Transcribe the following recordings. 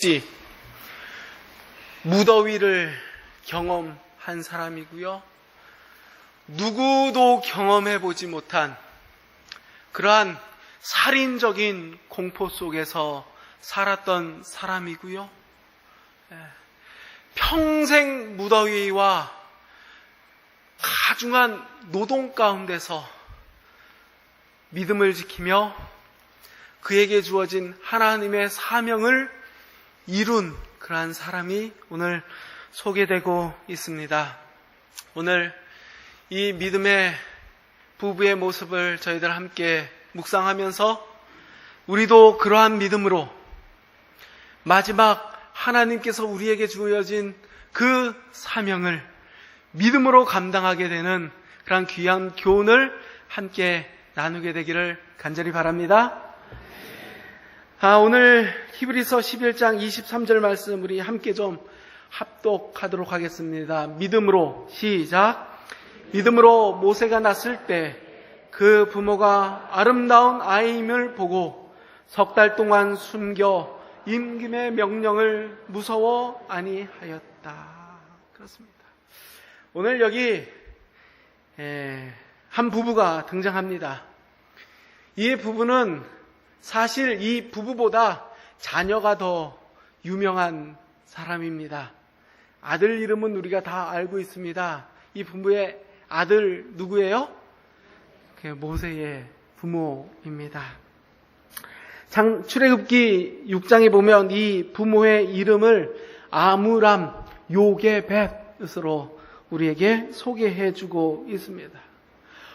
죽지 무더위를 경험한 사람이고요. 누구도 경험해보지 못한 그러한 살인적인 공포 속에서 살았던 사람이고요. 평생 무더위와 가중한 노동 가운데서 믿음을 지키며 그에게 주어진 하나님의 사명을 이룬 그러한 사람이 오늘 소개되고 있습니다. 오늘 이 믿음의 부부의 모습을 저희들 함께 묵상하면서 우리도 그러한 믿음으로 마지막 하나님께서 우리에게 주어진 그 사명을 믿음으로 감당하게 되는 그런 귀한 교훈을 함께 나누게 되기를 간절히 바랍니다. 오늘 히브리서 11장 23절 말씀 우리 함께 좀 합독하도록 하겠습니다. 믿음으로 시작. 믿음으로 모세가 낳았을 때 그 부모가 아름다운 아이임을 보고 석 달 동안 숨겨 임금의 명령을 무서워 아니하였다. 그렇습니다. 오늘 여기 한 부부가 등장합니다. 이 부부는 사실 이 부부보다 자녀가 더 유명한 사람입니다. 아들 이름은 우리가 다 알고 있습니다. 이 부부의 아들 누구예요? 모세의 부모입니다. 출애굽기 6장에 보면 이 부모의 이름을 아므람, 요게벳으로 우리에게 소개해주고 있습니다.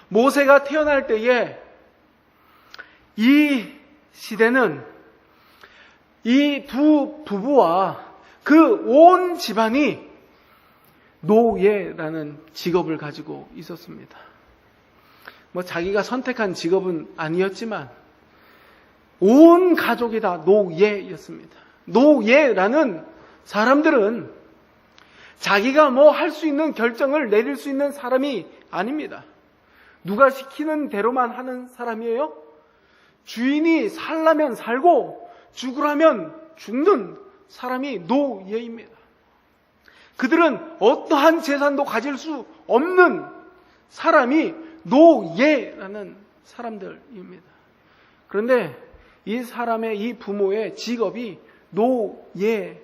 모세가 태어날 때에 이 시대는 이 두 부부와 그 온 집안이 노예라는 직업을 가지고 있었습니다. 자기가 선택한 직업은 아니었지만 온 가족이 다 노예였습니다. 노예라는 사람들은 자기가 할 수 있는 결정을 내릴 수 있는 사람이 아닙니다. 누가 시키는 대로만 하는 사람이에요. 주인이 살라면 살고 죽으라면 죽는 사람이 노예입니다. 그들은 어떠한 재산도 가질 수 없는 사람이 노예라는 사람들입니다. 그런데 이 사람의 이 부모의 직업이 노예이고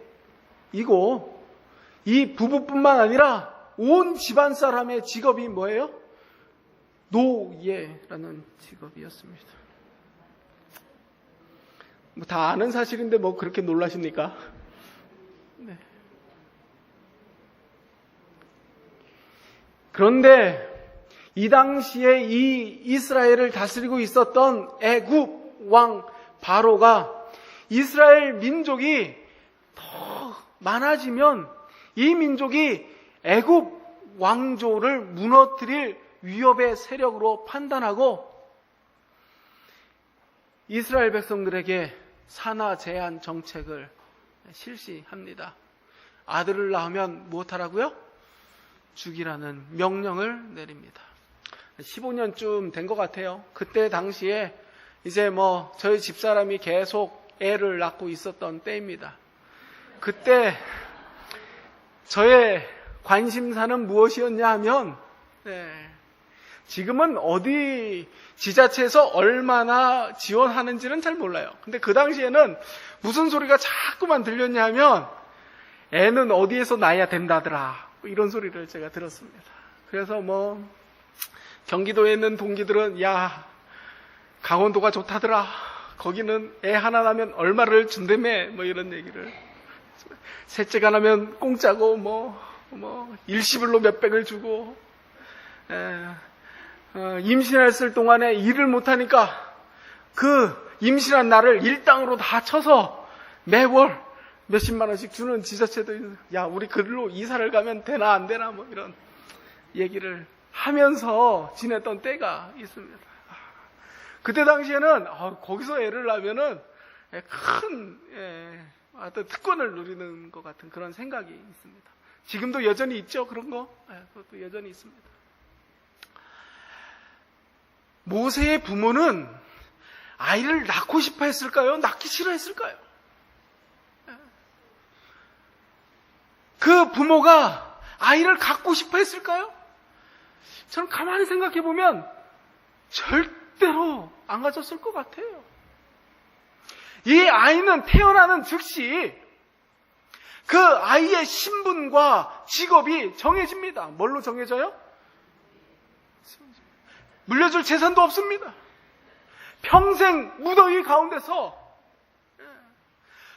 이 부부뿐만 아니라 온 집안 사람의 직업이 뭐예요? 노예라는 직업이었습니다. 다 아는 사실인데 그렇게 놀라십니까? 네. 그런데 이 당시에 이 이스라엘을 다스리고 있었던 애굽 왕 바로가 이스라엘 민족이 더 많아지면 이 민족이 애굽 왕조를 무너뜨릴 위협의 세력으로 판단하고 이스라엘 백성들에게 산하 제한 정책을 실시합니다. 아들을 낳으면 무엇하라고요? 죽이라는 명령을 내립니다. 15년쯤 된 것 같아요. 그때 당시에 이제 저희 집사람이 계속 애를 낳고 있었던 때입니다. 그때 저의 관심사는 무엇이었냐 하면 지금은 어디 지자체에서 얼마나 지원하는지는 잘 몰라요. 근데 그 당시에는 무슨 소리가 자꾸만 들렸냐 하면 애는 어디에서 낳아야 된다더라 이런 소리를 제가 들었습니다. 그래서 경기도에 있는 동기들은 야 강원도가 좋다더라. 거기는 애 하나 낳으면 얼마를 준다며 이런 얘기를. 셋째가 나면 공짜고 일시불로 몇백을 주고 임신했을 동안에 일을 못하니까 그 임신한 날을 일당으로 다 쳐서 매월 몇십만 원씩 주는 지자체도 있는. 야 우리 그걸로 이사를 가면 되나 안 되나 이런 얘기를 하면서 지냈던 때가 있습니다. 그때 당시에는 거기서 애를 낳으면은 큰 특권을 누리는 것 같은 그런 생각이 있습니다. 지금도 여전히 있죠, 그런 거? 그것도 여전히 있습니다. 모세의 부모는 아이를 낳고 싶어 했을까요? 낳기 싫어 했을까요? 그 부모가 아이를 갖고 싶어 했을까요? 저는 가만히 생각해 보면 절대로 안 가졌을 것 같아요. 이 아이는 태어나는 즉시 그 아이의 신분과 직업이 정해집니다. 뭘로 정해져요? 물려줄 재산도 없습니다. 평생 무더위 가운데서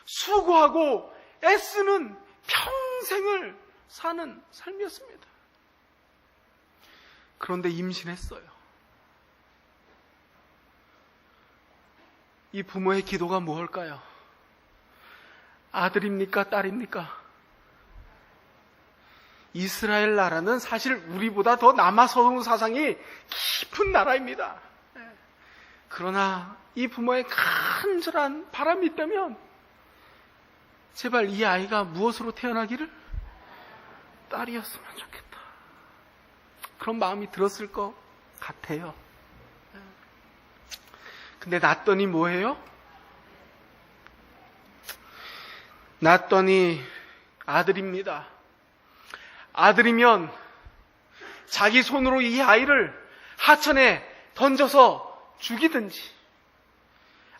수고하고 애쓰는 평생을 사는 삶이었습니다. 그런데 임신했어요. 이 부모의 기도가 무엇일까요? 아들입니까? 딸입니까? 이스라엘 나라는 사실 우리보다 더 남아성 사상이 깊은 나라입니다. 그러나 이 부모의 간절한 바람이 있다면 제발 이 아이가 무엇으로 태어나기를? 딸이었으면 좋겠다. 그런 마음이 들었을 것 같아요. 근데 낳았더니 뭐예요? 낳았더니 아들입니다. 아들이면 자기 손으로 이 아이를 하천에 던져서 죽이든지,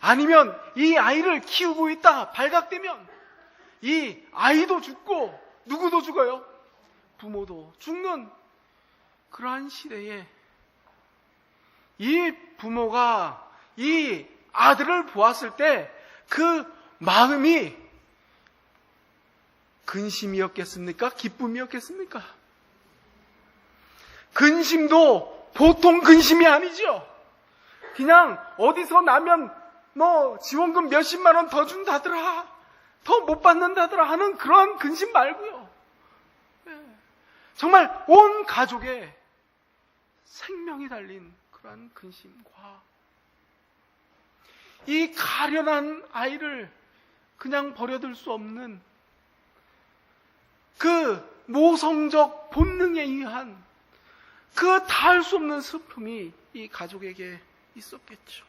아니면 이 아이를 키우고 있다 발각되면 이 아이도 죽고 누구도 죽어요? 부모도 죽는 그러한 시대에 이 부모가 이 아들을 보았을 때 그 마음이 근심이었겠습니까? 기쁨이었겠습니까? 근심도 보통 근심이 아니죠. 그냥 어디서 나면 지원금 몇십만 원 더 준다더라, 더 못 받는다더라 하는 그런 근심 말고요. 정말 온 가족의 생명이 달린 그러한 근심과 이 가련한 아이를 그냥 버려둘 수 없는 그 모성적 본능에 의한 그 다할 수 없는 슬픔이 이 가족에게 있었겠죠.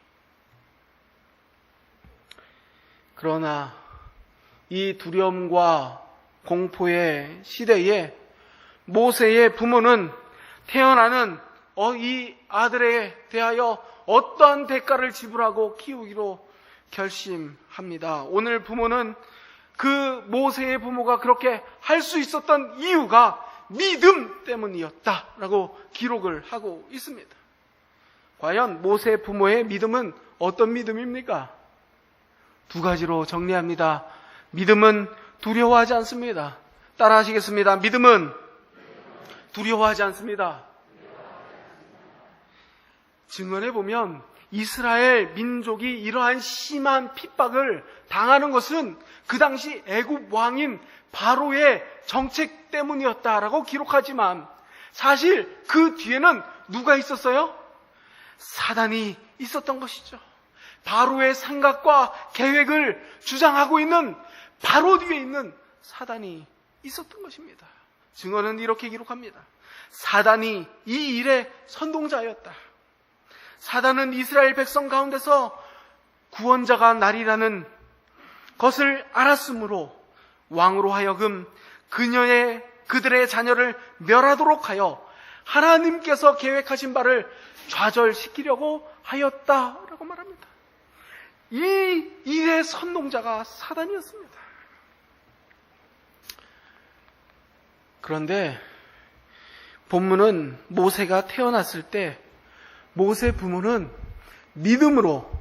그러나 이 두려움과 공포의 시대에 모세의 부모는 태어나는 이 아들에 대하여 어떠한 대가를 지불하고 키우기로 결심합니다. 오늘 부모는 그 모세의 부모가 그렇게 할 수 있었던 이유가 믿음 때문이었다라고 기록을 하고 있습니다. 과연 모세 부모의 믿음은 어떤 믿음입니까? 두 가지로 정리합니다. 믿음은 두려워하지 않습니다. 따라 하시겠습니다. 믿음은 두려워하지 않습니다. 증언해 보면 이스라엘 민족이 이러한 심한 핍박을 당하는 것은 그 당시 애굽 왕인 바로의 정책 때문이었다라고 기록하지만 사실 그 뒤에는 누가 있었어요? 사단이 있었던 것이죠. 바로의 생각과 계획을 주장하고 있는 바로 뒤에 있는 사단이 있었던 것입니다. 증언은 이렇게 기록합니다. 사단이 이 일의 선동자였다. 사단은 이스라엘 백성 가운데서 구원자가 나리라는 것을 알았으므로 왕으로 하여금 그들의 자녀를 멸하도록 하여 하나님께서 계획하신 바를 좌절시키려고 하였다라고 말합니다. 이 일의 선동자가 사단이었습니다. 그런데 본문은 모세가 태어났을 때 모세 부모는 믿음으로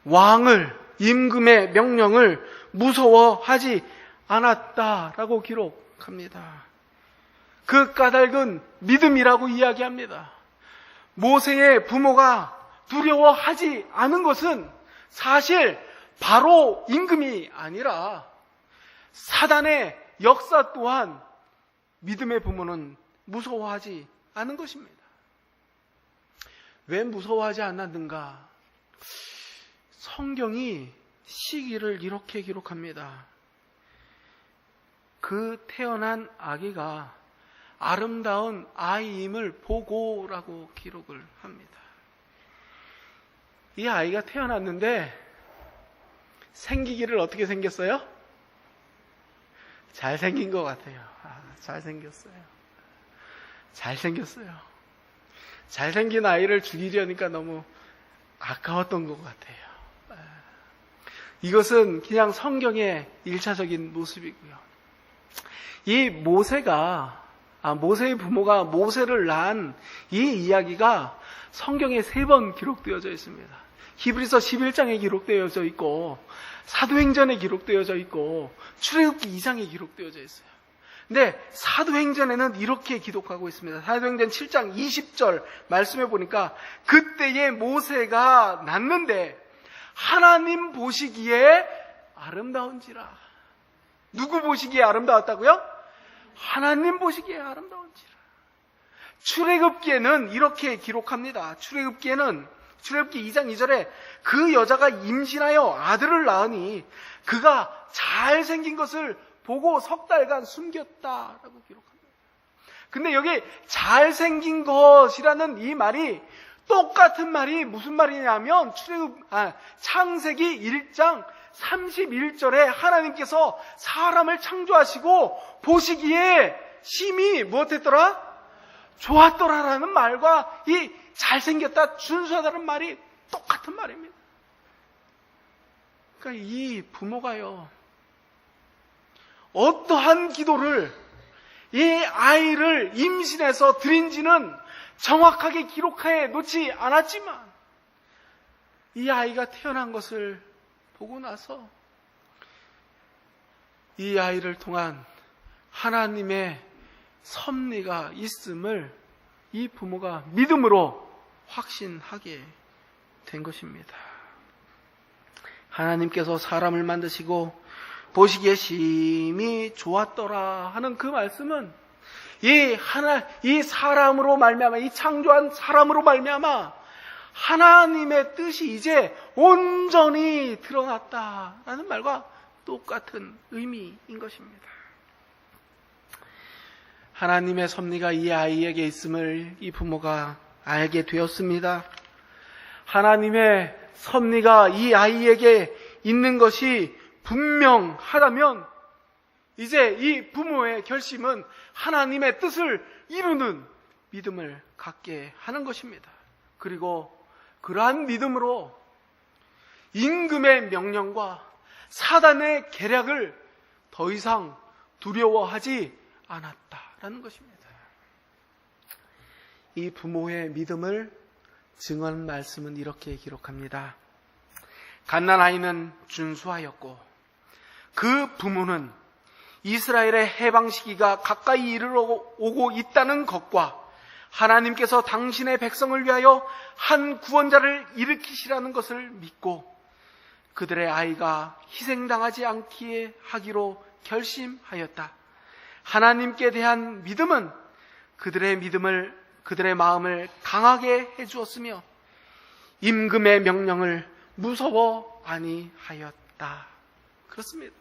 왕을, 임금의 명령을 무서워하지 않았다라고 기록합니다. 그 까닭은 믿음이라고 이야기합니다. 모세의 부모가 두려워하지 않은 것은 사실 바로 임금이 아니라 사단의 역사 또한 믿음의 부모는 무서워하지 않은 것입니다. 왜 무서워하지 않았는가? 성경이 시기를 이렇게 기록합니다. 그 태어난 아기가 아름다운 아이임을 보고라고 기록을 합니다. 이 아이가 태어났는데 생기기를 어떻게 생겼어요? 잘생긴 것 같아요. 잘생겼어요. 잘생긴 아이를 죽이려니까 너무 아까웠던 것 같아요. 이것은 그냥 성경의 1차적인 모습이고요. 이 모세의 부모가 모세를 낳은 이 이야기가 성경에 3번 기록되어져 있습니다. 히브리서 11장에 기록되어져 있고, 사도행전에 기록되어져 있고, 출애굽기 2장에 기록되어져 있어요. 근데 사도행전에는 이렇게 기록하고 있습니다. 사도행전 7장 20절 말씀해 보니까, 그때에 모세가 낳는데 하나님 보시기에 아름다운지라. 누구 보시기에 아름다웠다고요? 하나님 보시기에 아름다운지라. 출애굽기에는 이렇게 기록합니다. 출애굽기 2장 2절에 그 여자가 임신하여 아들을 낳으니 그가 잘생긴 것을 보고 석 달간 숨겼다라고 기록합니다. 근데 여기 잘생긴 것이라는 이 말이 똑같은 말이 무슨 말이냐면 창세기 1장 31절에 하나님께서 사람을 창조하시고 보시기에 심히 무엇했더라? 좋았더라라는 말과 이 잘생겼다, 준수하다는 말이 똑같은 말입니다. 그러니까 이 부모가요, 어떠한 기도를 이 아이를 임신해서 드린지는 정확하게 기록해 놓지 않았지만 이 아이가 태어난 것을 보고 나서 이 아이를 통한 하나님의 섭리가 있음을 이 부모가 믿음으로 확신하게 된 것입니다. 하나님께서 사람을 만드시고 보시기에 심히 좋았더라 하는 그 말씀은 이 사람으로 말미암아, 이 창조한 사람으로 말미암아 하나님의 뜻이 이제 온전히 드러났다라는 말과 똑같은 의미인 것입니다. 하나님의 섭리가 이 아이에게 있음을 이 부모가 알게 되었습니다. 하나님의 섭리가 이 아이에게 있는 것이 분명하다면 이제 이 부모의 결심은 하나님의 뜻을 이루는 믿음을 갖게 하는 것입니다. 그리고 그러한 믿음으로 임금의 명령과 사단의 계략을 더 이상 두려워하지 않았다라는 것입니다. 이 부모의 믿음을 증언 말씀은 이렇게 기록합니다. 갓난아이는 준수하였고 그 부모는 이스라엘의 해방 시기가 가까이 이르러오고 있다는 것과 하나님께서 당신의 백성을 위하여 한 구원자를 일으키시라는 것을 믿고 그들의 아이가 희생당하지 않게 하기로 결심하였다. 하나님께 대한 믿음은 그들의 마음을 강하게 해주었으며 임금의 명령을 무서워 아니하였다. 그렇습니다.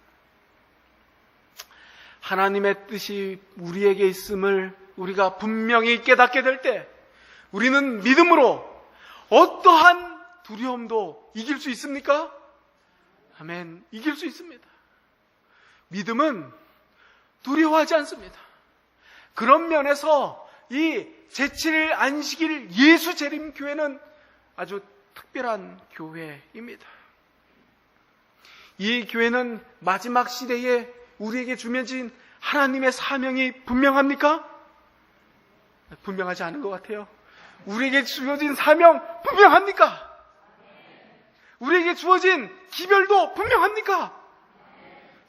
하나님의 뜻이 우리에게 있음을 우리가 분명히 깨닫게 될 때 우리는 믿음으로 어떠한 두려움도 이길 수 있습니까? 아멘. 이길 수 있습니다. 믿음은 두려워하지 않습니다. 그런 면에서 이 제7일 안식일 예수 재림 교회는 아주 특별한 교회입니다. 이 교회는 마지막 시대에 우리에게 주어진 하나님의 사명이 분명합니까? 분명하지 않은 것 같아요. 우리에게 주어진 사명 분명합니까? 우리에게 주어진 기별도 분명합니까?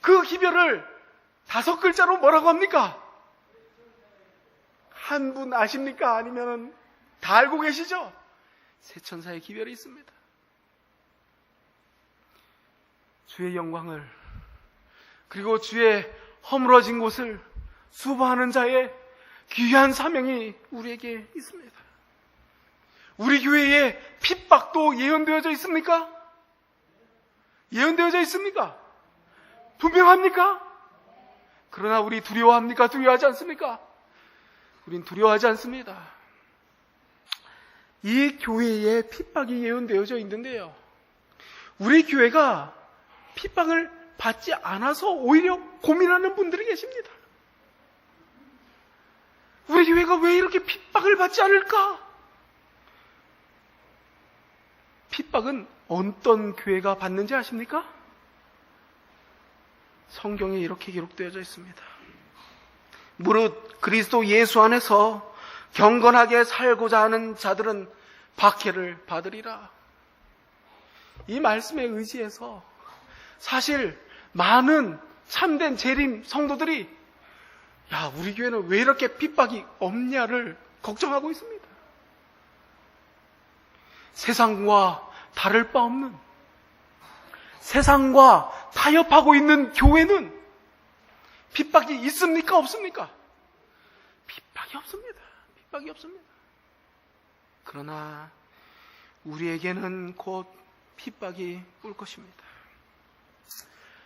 그 기별을 5글자로 뭐라고 합니까? 한 분 아십니까? 아니면 다 알고 계시죠? 세천사의 기별이 있습니다. 주의 영광을 그리고 주의 허물어진 곳을 수고하는 자의 귀한 사명이 우리에게 있습니다. 우리 교회에 핍박도 예언되어져 있습니까? 예언되어져 있습니까? 분명합니까? 그러나 우리 두려워합니까? 두려워하지 않습니까? 우린 두려워하지 않습니다. 이 교회에 핍박이 예언되어져 있는데요, 우리 교회가 핍박을 받지 않아서 오히려 고민하는 분들이 계십니다. 우리 교회가 왜 이렇게 핍박을 받지 않을까? 핍박은 어떤 교회가 받는지 아십니까? 성경에 이렇게 기록되어져 있습니다. 무릇 그리스도 예수 안에서 경건하게 살고자 하는 자들은 박해를 받으리라. 이 말씀에 의지해서 사실 많은 참된 재림 성도들이 우리 교회는 왜 이렇게 핍박이 없냐를 걱정하고 있습니다. 세상과 다를 바 없는, 세상과 타협하고 있는 교회는 핍박이 있습니까? 없습니까? 핍박이 없습니다. 핍박이 없습니다. 그러나 우리에게는 곧 핍박이 올 것입니다.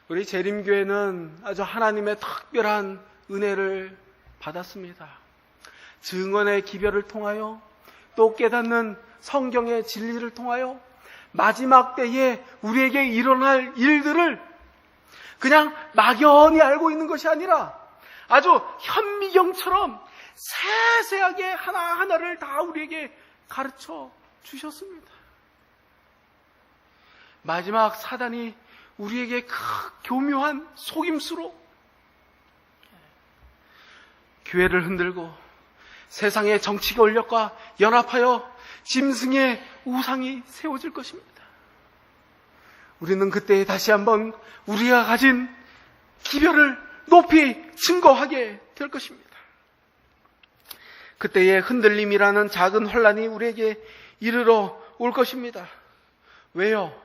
우리 재림교회는 아주 하나님의 특별한 은혜를 받았습니다. 증언의 기별을 통하여 또 깨닫는 성경의 진리를 통하여 마지막 때에 우리에게 일어날 일들을 그냥 막연히 알고 있는 것이 아니라 아주 현미경처럼 세세하게 하나하나를 다 우리에게 가르쳐 주셨습니다. 마지막 사단이 우리에게 교묘한 속임수로 교회를 흔들고 세상의 정치 권력과 연합하여 짐승의 우상이 세워질 것입니다. 우리는 그때 다시 한번 우리가 가진 기별을 높이 증거하게 될 것입니다. 그때의 흔들림이라는 작은 혼란이 우리에게 이르러 올 것입니다. 왜요?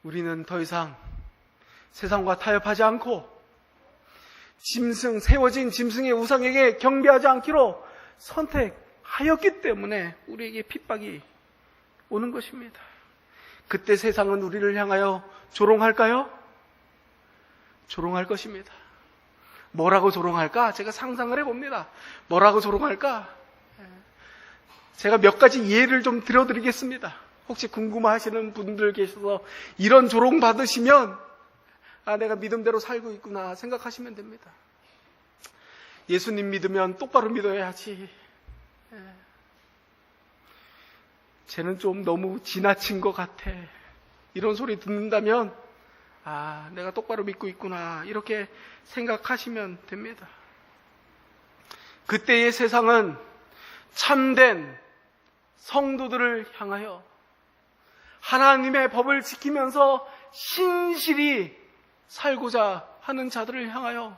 우리는 더 이상 세상과 타협하지 않고 세워진 짐승의 우상에게 경배하지 않기로 선택하였기 때문에 우리에게 핍박이 오는 것입니다. 그때 세상은 우리를 향하여 조롱할까요? 조롱할 것입니다. 뭐라고 조롱할까? 제가 상상을 해봅니다. 뭐라고 조롱할까? 제가 몇 가지 예를 좀 들어드리겠습니다. 혹시 궁금하시는 분들 계셔서 이런 조롱 받으시면 내가 믿음대로 살고 있구나 생각하시면 됩니다. 예수님 믿으면 똑바로 믿어야지. 쟤는 좀 너무 지나친 것 같아. 이런 소리 듣는다면 내가 똑바로 믿고 있구나 이렇게 생각하시면 됩니다. 그때의 세상은 참된 성도들을 향하여 하나님의 법을 지키면서 신실히 살고자 하는 자들을 향하여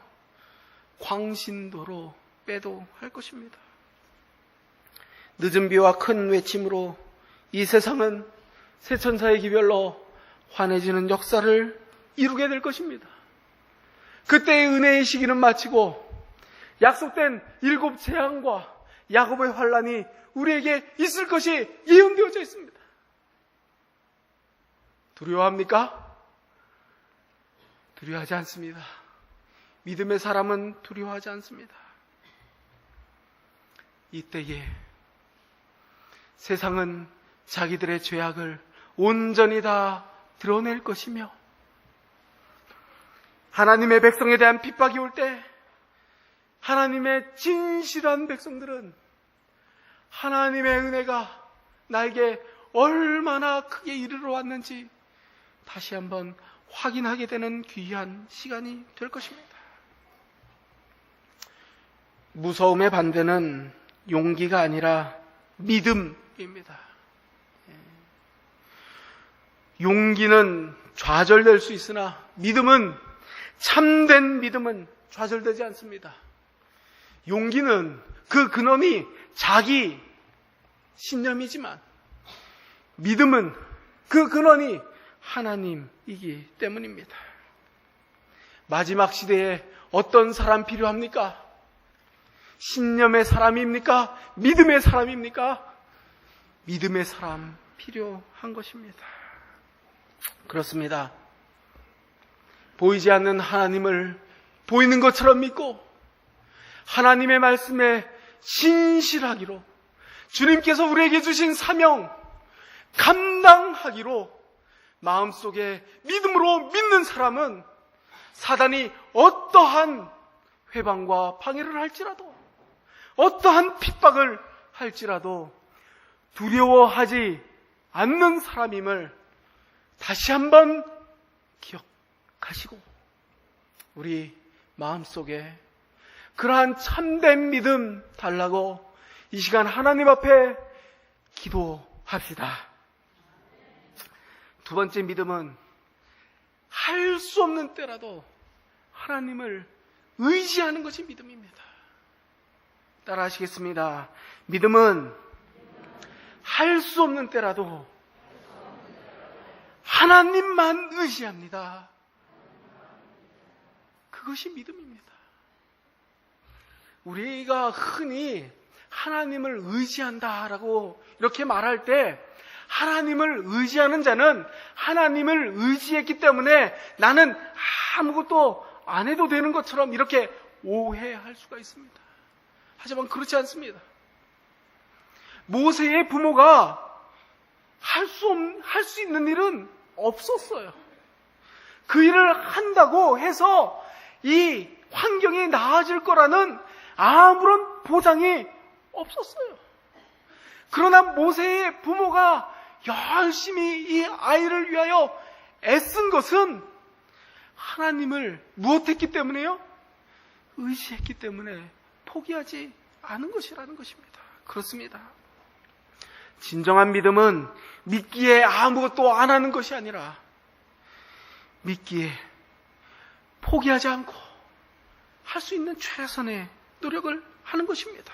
광신도로 빼도할 것입니다. 늦은 비와 큰 외침으로 이 세상은 새천사의 기별로 환해지는 역사를 이루게 될 것입니다. 그때의 은혜의 시기는 마치고 약속된 7 재앙과 야곱의 환란이 우리에게 있을 것이 예언되어져 있습니다. 두려워합니까? 두려워하지 않습니다. 믿음의 사람은 두려워하지 않습니다. 이때에 세상은 자기들의 죄악을 온전히 다 드러낼 것이며 하나님의 백성에 대한 핍박이 올 때 하나님의 진실한 백성들은 하나님의 은혜가 나에게 얼마나 크게 이르러 왔는지 다시 한번 확인하게 되는 귀한 시간이 될 것입니다. 무서움의 반대는 용기가 아니라 믿음입니다. 용기는 좌절될 수 있으나 참된 믿음은 좌절되지 않습니다. 용기는 그 근원이 자기 신념이지만 믿음은 그 근원이 하나님이기 때문입니다. 마지막 시대에 어떤 사람 필요합니까? 신념의 사람입니까? 믿음의 사람입니까? 믿음의 사람 필요한 것입니다. 그렇습니다. 보이지 않는 하나님을 보이는 것처럼 믿고 하나님의 말씀에 신실하기로 주님께서 우리에게 주신 사명 감당하기로 마음속에 믿음으로 믿는 사람은 사단이 어떠한 회방과 방해를 할지라도, 어떠한 핍박을 할지라도 두려워하지 않는 사람임을 다시 한번 기억하시고, 우리 마음속에 그러한 참된 믿음 달라고 이 시간 하나님 앞에 기도합시다. 두 번째 믿음은 할 수 없는 때라도 하나님을 의지하는 것이 믿음입니다. 따라 하시겠습니다. 믿음은 할 수 없는 때라도 하나님만 의지합니다. 그것이 믿음입니다. 우리가 흔히 하나님을 의지한다라고 이렇게 말할 때, 하나님을 의지하는 자는 하나님을 의지했기 때문에 나는 아무것도 안 해도 되는 것처럼 이렇게 오해할 수가 있습니다. 하지만 그렇지 않습니다. 모세의 부모가 할 수 있는 일은 없었어요. 그 일을 한다고 해서 이 환경이 나아질 거라는 아무런 보장이 없었어요. 그러나 모세의 부모가 열심히 이 아이를 위하여 애쓴 것은 하나님을 무엇했기 때문에요? 의지했기 때문에 포기하지 않은 것이라는 것입니다. 그렇습니다. 진정한 믿음은 믿기에 아무것도 안 하는 것이 아니라 믿기에 포기하지 않고 할 수 있는 최선의 노력을 하는 것입니다.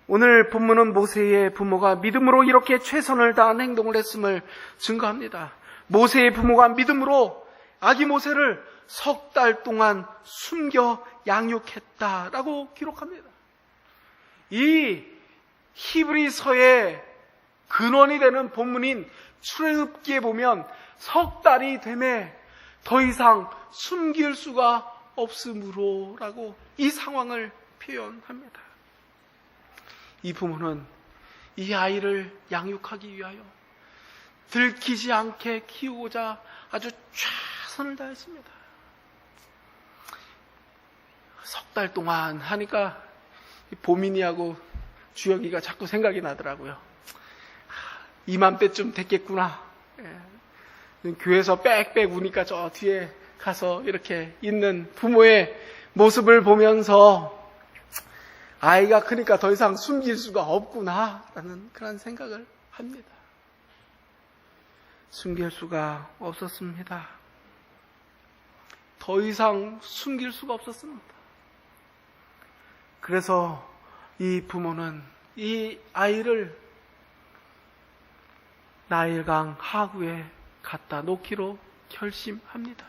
오늘 본문은 모세의 부모가 믿음으로 이렇게 최선을 다한 행동을 했음을 증거합니다. 모세의 부모가 믿음으로 아기 모세를 3달 동안 숨겨 양육했다라고 기록합니다. 이 히브리서의 근원이 되는 본문인 출애굽기에 보면 3달이 되매 더 이상 숨길 수가 없으므로라고 이 상황을 표현합니다. 이 부모는 이 아이를 양육하기 위하여 들키지 않게 키우고자 아주 최선을 다했습니다. 3달 동안 하니까 보민이하고 주혁이가 자꾸 생각이 나더라고요. 2만 배쯤 됐겠구나. 교회에서 빽빽 우니까 저 뒤에 가서 이렇게 있는 부모의 모습을 보면서 아이가 크니까 더 이상 숨길 수가 없구나 라는 그런 생각을 합니다. 숨길 수가 없었습니다. 더 이상 숨길 수가 없었습니다. 그래서 이 부모는 이 아이를 나일강 하구에 갖다 놓기로 결심합니다.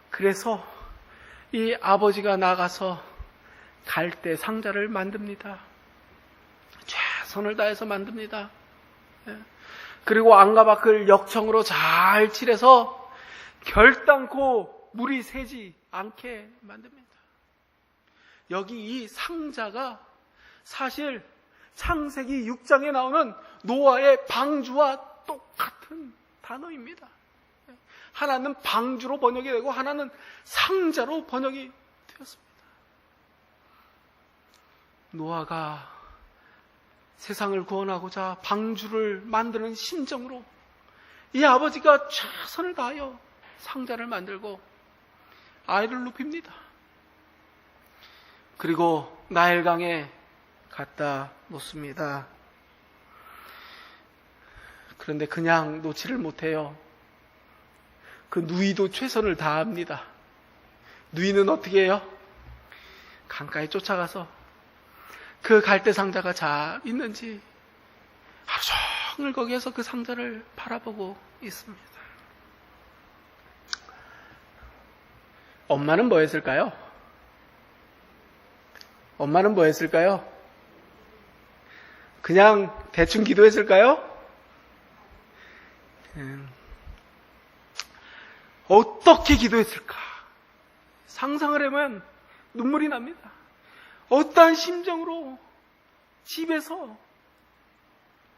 그래서 이 아버지가 나가서 갈대 상자를 만듭니다. 최선을 다해서 만듭니다. 그리고 안과 밖을 역청으로 잘 칠해서 결단코 물이 새지 않게 만듭니다. 여기 이 상자가 사실 창세기 6장에 나오는 노아의 방주와 똑같은 단어입니다. 하나는 방주로 번역이 되고 하나는 상자로 번역이 되었습니다. 노아가 세상을 구원하고자 방주를 만드는 심정으로 이 아버지가 최선을 다하여 상자를 만들고 아이를 눕힙니다. 그리고 나일강에 갖다 놓습니다. 그런데 그냥 놓지를 못해요. 그 누이도 최선을 다합니다. 누이는 어떻게 해요? 강가에 쫓아가서 그 갈대 상자가 잘 있는지 하루 종일 거기에서 그 상자를 바라보고 있습니다. 엄마는 뭐 했을까요? 엄마는 뭐 했을까요? 그냥 대충 기도했을까요? 어떻게 기도했을까? 상상을 해보면 눈물이 납니다. 어떠한 심정으로 집에서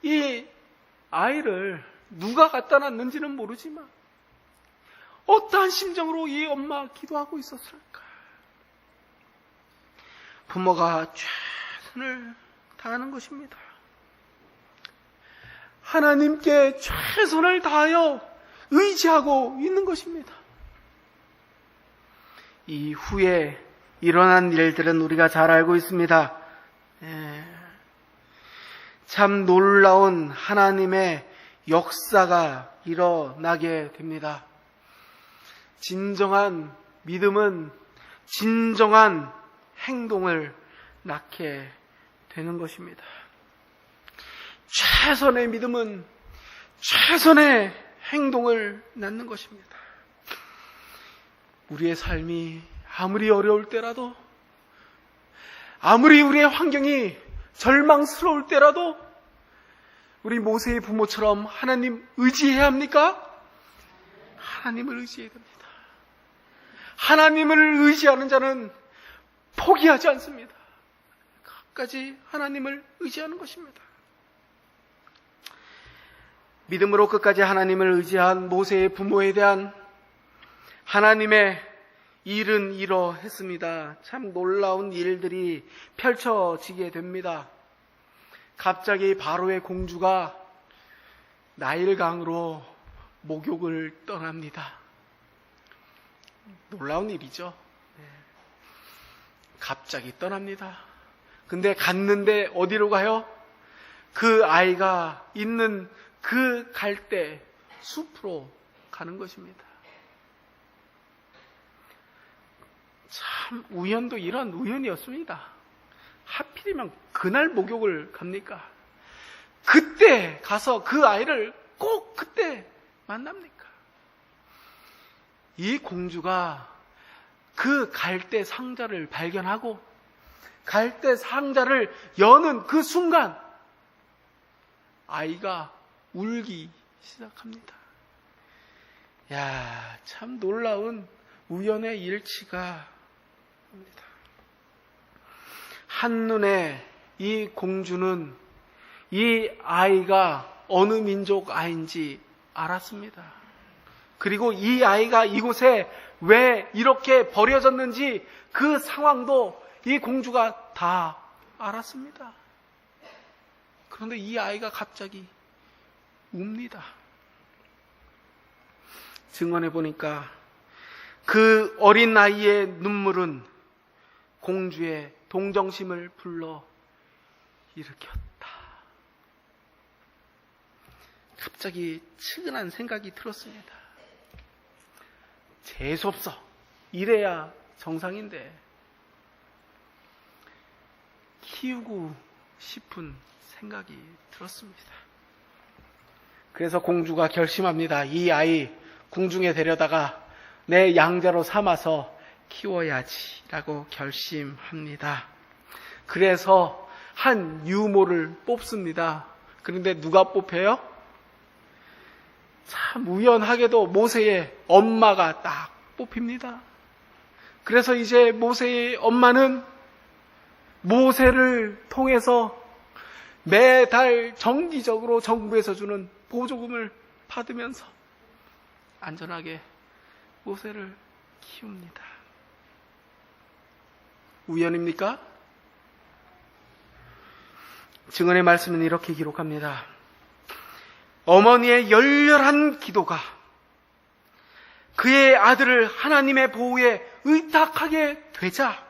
이 아이를 누가 갖다 놨는지는 모르지만 어떠한 심정으로 이 엄마 기도하고 있었을까? 부모가 최선을 다하는 것입니다. 하나님께 최선을 다하여 의지하고 있는 것입니다. 이후에 일어난 일들은 우리가 잘 알고 있습니다. 참 놀라운 하나님의 역사가 일어나게 됩니다. 진정한 믿음은 진정한 행동을 낳게 되는 것입니다. 최선의 믿음은 최선의 행동을 낳는 것입니다. 우리의 삶이 아무리 어려울 때라도, 아무리 우리의 환경이 절망스러울 때라도 우리 모세의 부모처럼 하나님 의지해야 합니까? 하나님을 의지해야 됩니다. 하나님을 의지하는 자는 포기하지 않습니다. 끝까지 하나님을 의지하는 것입니다. 믿음으로 끝까지 하나님을 의지한 모세의 부모에 대한 하나님의 일은 이러했습니다. 참 놀라운 일들이 펼쳐지게 됩니다. 갑자기 바로의 공주가 나일강으로 목욕을 떠납니다. 놀라운 일이죠. 갑자기 떠납니다. 근데 갔는데 어디로 가요? 그 아이가 있는 그 갈대 숲으로 가는 것입니다. 참 우연도 이런 우연이었습니다. 하필이면 그날 목욕을 갑니까? 그때 가서 그 아이를 꼭 그때 만납니까? 이 공주가 그 갈대 상자를 발견하고 갈대 상자를 여는 그 순간 아이가 울기 시작합니다. 야, 참 놀라운 우연의 일치가 합니다. 한눈에 이 공주는 이 아이가 어느 민족 아이인지 알았습니다. 그리고 이 아이가 이곳에 왜 이렇게 버려졌는지 그 상황도 이 공주가 다 알았습니다. 그런데 이 아이가 갑자기 웁니다. 증언해 보니까 그 어린 아이의 눈물은 공주의 동정심을 불러 일으켰다. 갑자기 측은한 생각이 들었습니다. 재수없어. 이래야 정상인데. 키우고 싶은 생각이 들었습니다. 그래서 공주가 결심합니다. 이 아이 궁중에 데려다가 내 양자로 삼아서 키워야지 라고 결심합니다. 그래서 한 유모를 뽑습니다. 그런데 누가 뽑혀요? 참 우연하게도 모세의 엄마가 딱 뽑힙니다. 그래서 이제 모세의 엄마는 모세를 통해서 매달 정기적으로 정부에서 주는 보조금을 받으면서 안전하게 모세를 키웁니다. 우연입니까? 증언의 말씀은 이렇게 기록합니다. 어머니의 열렬한 기도가 그의 아들을 하나님의 보호에 의탁하게 되자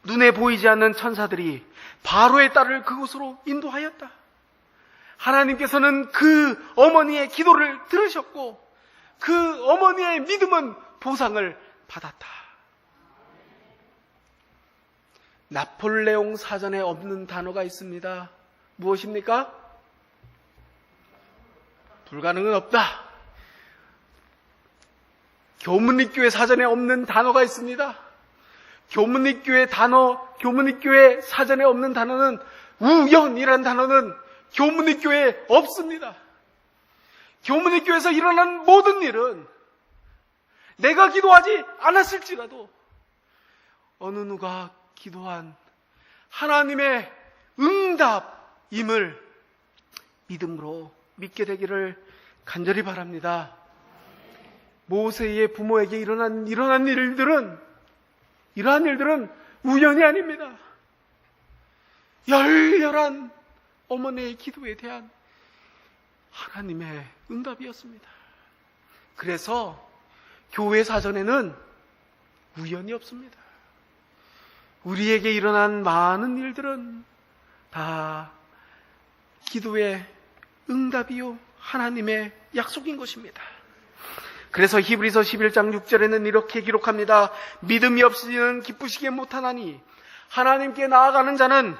눈에 보이지 않는 천사들이 바로의 딸을 그곳으로 인도하였다. 하나님께서는 그 어머니의 기도를 들으셨고 그 어머니의 믿음은 보상을 받았다. 나폴레옹 사전에 없는 단어가 있습니다. 무엇입니까? 불가능은 없다. 교문립교회 사전에 없는 단어가 있습니다. 교문립교회 사전에 없는 단어는 우연이라는 단어는 교문립교회에 없습니다. 교문립교회에서 일어난 모든 일은 내가 기도하지 않았을지라도 어느 누가 기도한 하나님의 응답임을 믿음으로 믿게 되기를 간절히 바랍니다. 모세의 부모에게 일어난 이러한 일들은 우연이 아닙니다. 열렬한 어머니의 기도에 대한 하나님의 응답이었습니다. 그래서 교회 사전에는 우연이 없습니다. 우리에게 일어난 많은 일들은 다 기도의 응답이요 하나님의 약속인 것입니다. 그래서 히브리서 11장 6절에는 이렇게 기록합니다. 믿음이 없이는 기쁘시게 못하나니 하나님께 나아가는 자는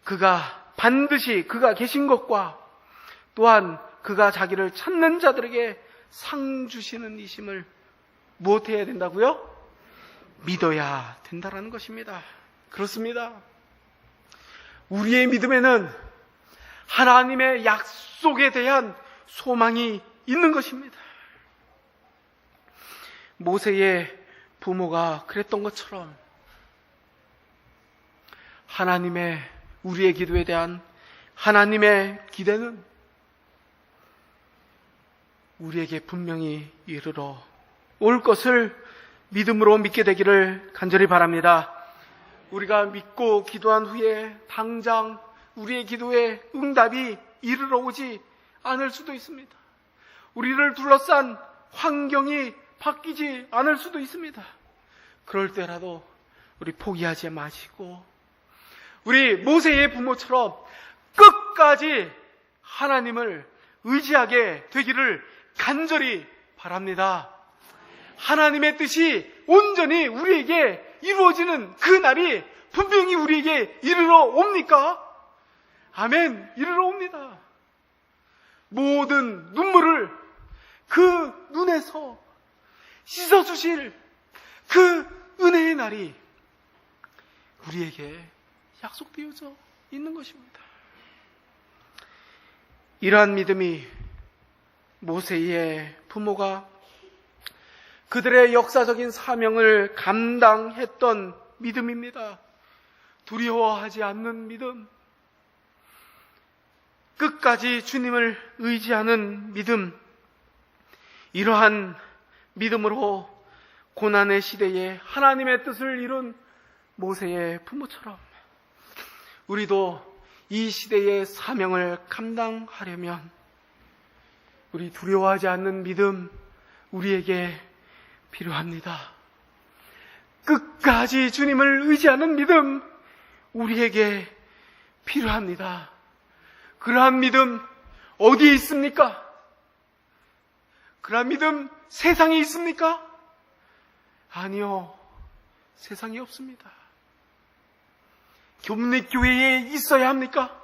그가 반드시 그가 계신 것과 또한 그가 자기를 찾는 자들에게 상 주시는 이심을 무엇해야 된다고요? 믿어야 된다라는 것입니다. 그렇습니다. 우리의 믿음에는 하나님의 약속에 대한 소망이 있는 것입니다. 모세의 부모가 그랬던 것처럼 우리의 기도에 대한 하나님의 기대는 우리에게 분명히 이르러 올 것을 믿음으로 믿게 되기를 간절히 바랍니다. 우리가 믿고 기도한 후에 당장 우리의 기도에 응답이 이르러 오지 않을 수도 있습니다. 우리를 둘러싼 환경이 바뀌지 않을 수도 있습니다. 그럴 때라도 우리 포기하지 마시고 우리 모세의 부모처럼 끝까지 하나님을 의지하게 되기를 간절히 바랍니다. 하나님의 뜻이 온전히 우리에게 이루어지는 그 날이 분명히 우리에게 이르러 옵니까? 아멘. 이르러 옵니다. 모든 눈물을 그 눈에서 씻어주실 그 은혜의 날이 우리에게 약속되어져 있는 것입니다. 이러한 믿음이 모세의 부모가 그들의 역사적인 사명을 감당했던 믿음입니다. 두려워하지 않는 믿음, 끝까지 주님을 의지하는 믿음, 이러한 믿음으로 고난의 시대에 하나님의 뜻을 이룬 모세의 부모처럼 우리도 이 시대의 사명을 감당하려면 우리 두려워하지 않는 믿음 우리에게 필요합니다. 끝까지 주님을 의지하는 믿음 우리에게 필요합니다. 그러한 믿음 어디에 있습니까? 그러한 믿음 세상에 있습니까? 아니요, 세상에 없습니다. 교문리교회에 있어야 합니까?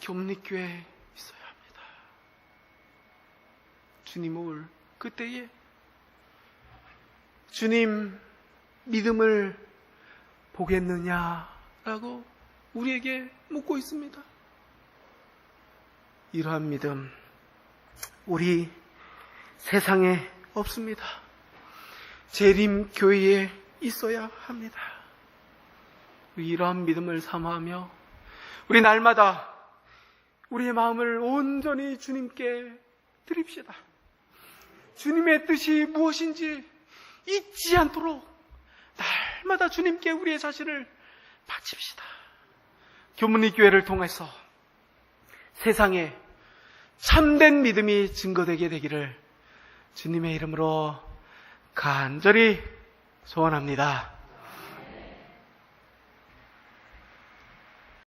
교문리교회에 있어야 합니다. 주님 올 그때에 주님 믿음을 보겠느냐라고 우리에게 묻고 있습니다. 이러한 믿음 우리 세상에 없습니다. 재림교회에 있어야 합니다. 우리 이러한 믿음을 사모하며 우리 날마다 우리의 마음을 온전히 주님께 드립시다. 주님의 뜻이 무엇인지 잊지 않도록 날마다 주님께 우리의 자신을 바칩시다. 교문리교회를 통해서 세상에 참된 믿음이 증거되게 되기를 주님의 이름으로 간절히 소원합니다.